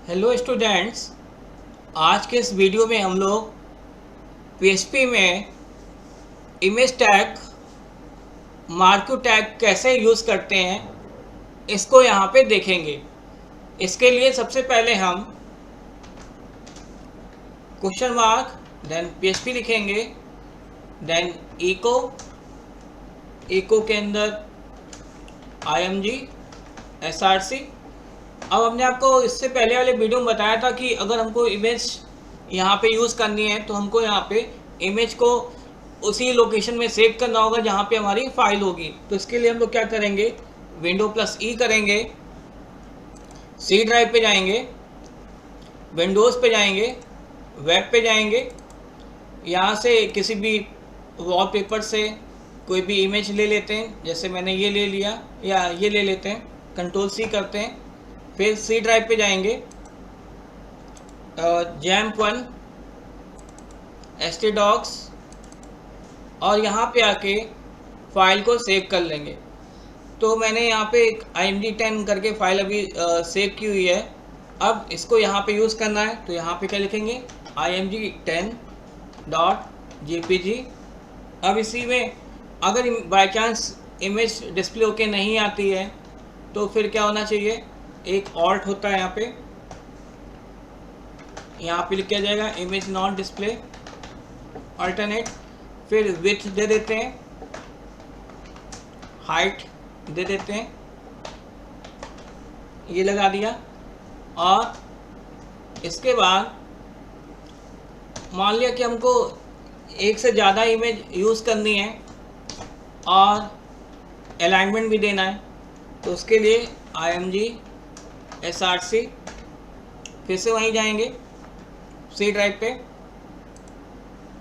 Hello students. आज के इस वीडियो में हम लोग पीएचपी में इमेज टैग, मार्क्यू टैग कैसे यूज़ करते हैं इसको यहाँ पे देखेंगे। इसके लिए सबसे पहले हम क्वेश्चन मार्क देन पीएचपी लिखेंगे, देन इको के अंदर IMG SRC। अब हमने आपको इससे पहले वाले वीडियो में बताया था कि अगर हमको इमेज यहाँ पे यूज़ करनी है तो हमको यहाँ पे इमेज को उसी लोकेशन में सेव करना होगा जहाँ पे हमारी फाइल होगी। तो इसके लिए हम लोग क्या करेंगे, विंडो+E करेंगे, सी ड्राइव पे जाएंगे, विंडोज़ पे जाएंगे, वेब पे जाएंगे, यहाँ से किसी भी वॉलपेपर से कोई भी इमेज ले लेते हैं, जैसे मैंने ये ले लिया या ये ले लेते हैं, Ctrl+C करते हैं, फिर सी ड्राइव पे जाएंगे, JAMP1 htdocs और यहाँ पे आके फाइल को सेव कर लेंगे। तो मैंने यहाँ पे एक img10 करके फाइल अभी सेव की हुई है। अब इसको यहाँ पे यूज़ करना है तो यहाँ पे क्या लिखेंगे, img10.jpg। अब इसी में अगर बाय चांस इमेज डिस्प्ले होके नहीं आती है तो फिर क्या होना चाहिए, एक ऑल्ट होता है यहाँ पे लिख किया जाएगा इमेज नॉट डिस्प्ले अल्टरनेट, फिर विड्थ दे देते हैं, हाइट दे देते हैं, ये लगा दिया। और इसके बाद मान लिया कि हमको एक से ज़्यादा इमेज यूज़ करनी है और अलाइनमेंट भी देना है, तो उसके लिए IMG SRC, फिर से वहीं जाएंगे सी ड्राइव पे,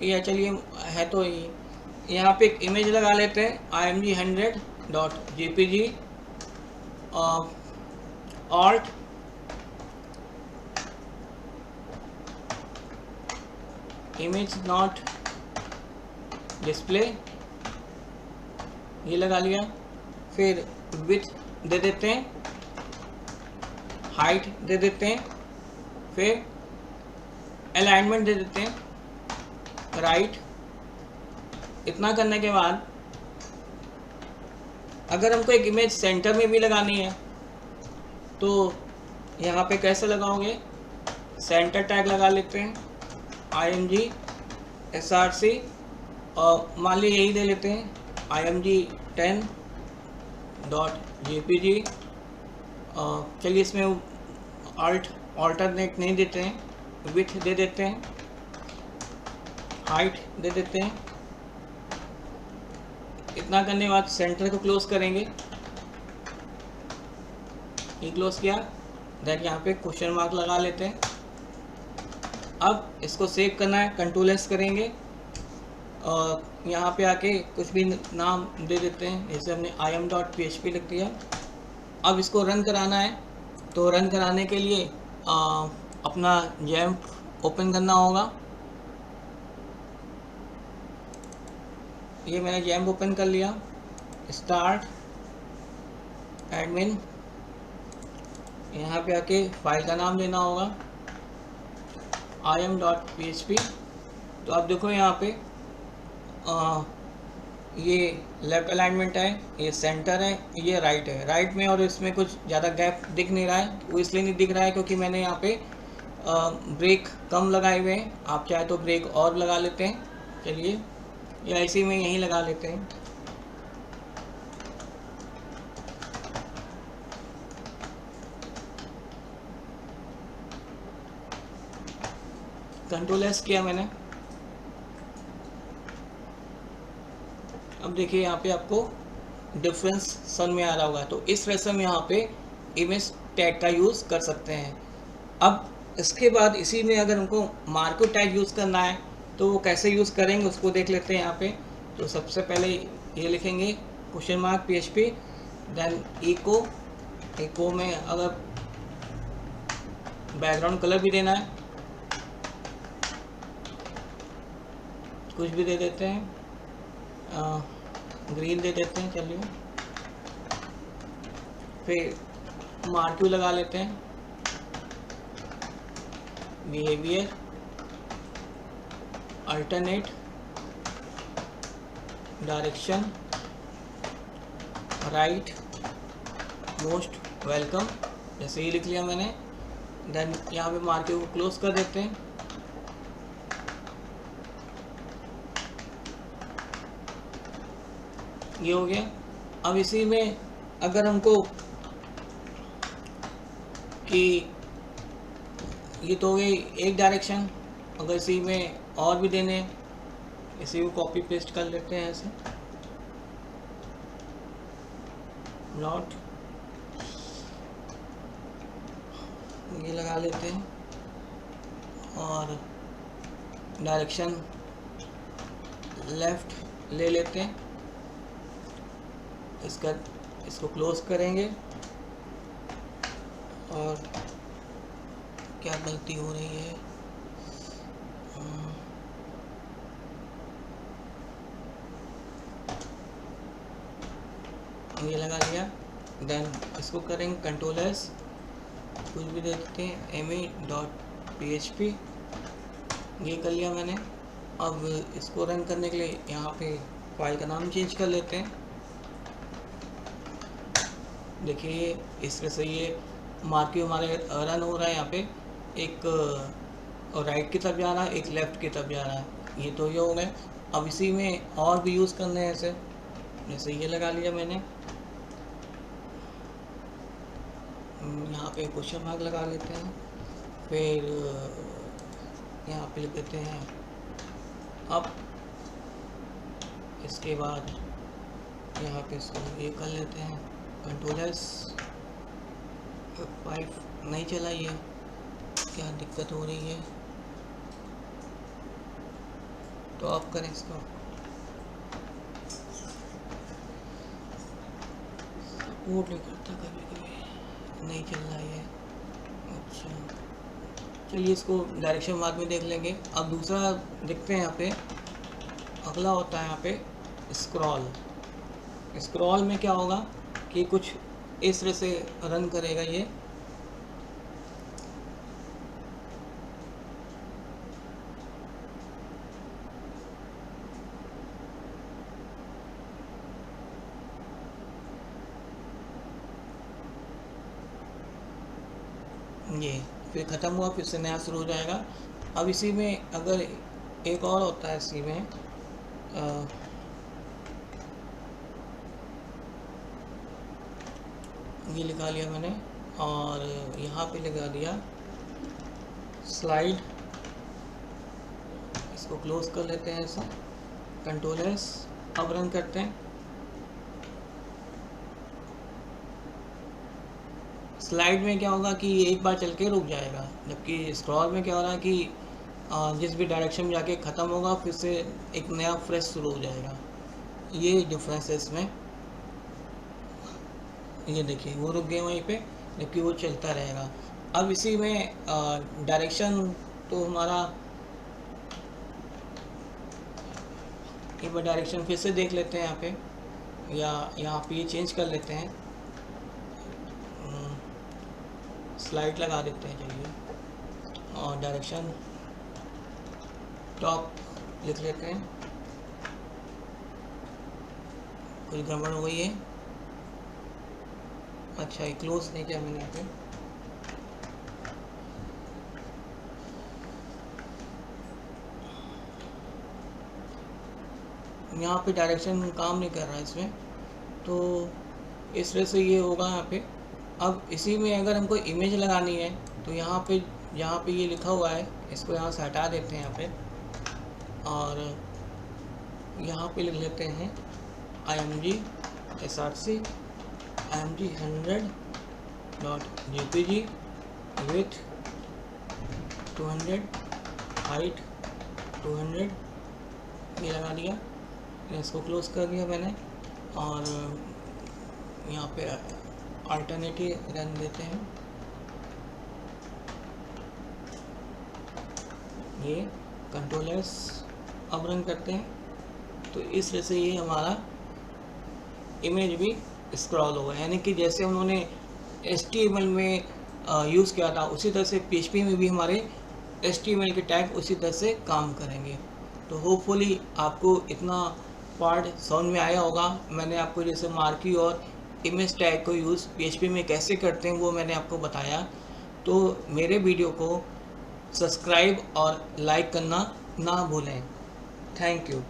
या चलिए है तो यहाँ पे एक इमेज लगा लेते हैं img100.jpg, alt image not display, ये लगा लिया, फिर विड्थ दे देते हैं, हाइट दे देते हैं, फिर अलाइनमेंट दे देते हैं राइट। इतना करने के बाद अगर हमको एक इमेज सेंटर में भी लगानी है तो यहाँ पे कैसे लगाओगे, सेंटर टैग लगा लेते हैं IMG SRC और मान लीजिए यही ले लेते हैं img10.jpg। चलिए इसमें अल्टरनेट नहीं देते हैं, विड्थ दे देते हैं, हाइट दे देते हैं। इतना करने के बाद सेंटर को क्लोज करेंगे, ये क्लोज किया, देन यहाँ पे क्वेश्चन मार्क लगा लेते हैं। अब इसको सेव करना है, Ctrl+S करेंगे और यहाँ पे आके कुछ भी नाम दे देते हैं, जैसे हमने im.php लिख दिया। अब इसको रन कराना है तो रन कराने के लिए अपना JAMP ओपन करना होगा। ये मैंने JAMP ओपन कर लिया, स्टार्ट एडमिन, यहाँ पे आके फाइल का नाम देना होगा im.php। तो अब देखो यहाँ पे ये लेफ्ट अलाइनमेंट है, ये सेंटर है, ये राइट है। राइट में और इसमें कुछ ज़्यादा गैप दिख नहीं रहा है, वो इसलिए नहीं दिख रहा है क्योंकि मैंने यहाँ पे ब्रेक कम लगाए हुए हैं। आप चाहे तो ब्रेक और लगा लेते हैं, चलिए, या इसी में यहीं लगा लेते हैं। Ctrl+S किया मैंने। अब देखिए यहाँ पे आपको डिफरेंस समझ में आ रहा होगा। तो इस तरह से हम यहाँ पे इमेज टैग का यूज़ कर सकते हैं। अब इसके बाद इसी में अगर हमको मार्क्यू टैग यूज़ करना है तो वो कैसे यूज़ करेंगे उसको देख लेते हैं यहाँ पे। तो सबसे पहले ये लिखेंगे question mark PHP, then echo में अगर बैकग्राउंड कलर भी देना है कुछ भी दे देते हैं, ग्रीन दे देते हैं, चलिए, फिर मार्क्यू लगा लेते हैं, behaviour, alternate, direction, right, most welcome, जैसे ये लिख लिया मैंने। देन यहाँ पे मार्केट को क्लोज कर देते हैं। ये हो गया। अब इसी में अगर हमको कि ये तो हो गई एक डायरेक्शन, अगर इसी में और भी देने, इसी को कॉपी पेस्ट कर लेते हैं ऐसे, नॉट ये लगा लेते हैं और डायरेक्शन लेफ्ट ले लेते हैं। इसको क्लोज करेंगे। और क्या गलती हो रही है, ये लगा लिया। देन इसको करेंगे कंट्रोल एस, कुछ भी दे देते हैं, me.php, ये कर लिया मैंने। अब इसको रन करने के लिए यहाँ पे फाइल का नाम चेंज कर लेते हैं। देखिए इस तरह से ये मार्केट हमारे रन हो रहा है। यहाँ पे एक राइट की तरफ जा रहा है, एक लेफ़्ट की तरफ जा रहा है। ये तो ये हो गए। अब इसी में और भी यूज़ करने हैं ऐसे, जैसे ये लगा लिया मैंने। यहाँ पे क्वेश्चन मार्क लगा लेते हैं, फिर यहाँ पे लिख देते हैं अब। इसके बाद यहाँ पे इसको ये कर लेते हैं कंट्रोल एस। पाइप नहीं चला, ये क्या दिक्कत हो रही है, तो ऑफ करें इसको। सपोर्ट नहीं करता, कभी कभी नहीं चल रहा है। अच्छा चलिए इसको डायरेक्शन बाद में देख लेंगे। अब दूसरा देखते हैं यहाँ पे, अगला होता है यहाँ पे स्क्रॉल। स्क्रॉल में क्या होगा कि कुछ इस तरह से रन करेगा ये। ये फिर ख़त्म हुआ, फिर से नया शुरू हो जाएगा। अब इसी में अगर एक और होता है, इसी में ये लिखा लिया मैंने और यहाँ पे लगा दिया स्लाइड। इसको क्लोज कर लेते हैं ऐसे, कंट्रोल एस। अब रन करते हैं। स्लाइड में क्या होगा कि एक बार चल के रुक जाएगा, जबकि स्क्रॉल में क्या हो रहा है कि जिस भी डायरेक्शन में जाके ख़त्म होगा फिर से एक नया फ्रेश शुरू हो जाएगा। ये डिफरेंस है इसमें। ये देखिए वो रुक गए वहीं पे, जबकि वो चलता रहेगा। अब इसी में डायरेक्शन तो हमारा एक बार डायरेक्शन फिर से देख लेते हैं यहाँ पे, या यहाँ पे ये चेंज कर लेते हैं, स्लाइड लगा देते हैं चलिए, और डायरेक्शन टॉप लिख लेते हैं। कुछ गड़बड़ हो गई है। अच्छा ये क्लोज नहीं किया मैंने यहाँ पे। यहाँ पे डायरेक्शन काम नहीं कर रहा है इसमें, तो इस तरह से ये होगा यहाँ पे। अब इसी में अगर हमको इमेज लगानी है तो यहाँ पे ये लिखा हुआ है, इसको यहाँ से हटा देते हैं यहाँ पे, और यहाँ पे लिख लेते हैं img src img 100.jpg width 200 height 200, ये लगा दिया। इसको क्लोज कर दिया मैंने, और यहाँ पे अल्टरनेटिव रन देते हैं। ये कंट्रोल एस, अब रन करते हैं। तो इस तरह से ये हमारा इमेज भी स्क्रॉल होगा, यानी कि जैसे उन्होंने HTML में यूज़ किया था उसी तरह से PHP में भी हमारे HTML के टैग उसी तरह से काम करेंगे। तो होपफुली आपको इतना पार्ट समझ में आया होगा। मैंने आपको जैसे मार्की और इमेज टैग को यूज़ PHP में कैसे करते हैं वो मैंने आपको बताया। तो मेरे वीडियो को सब्सक्राइब और लाइक करना ना भूलें। Thank you.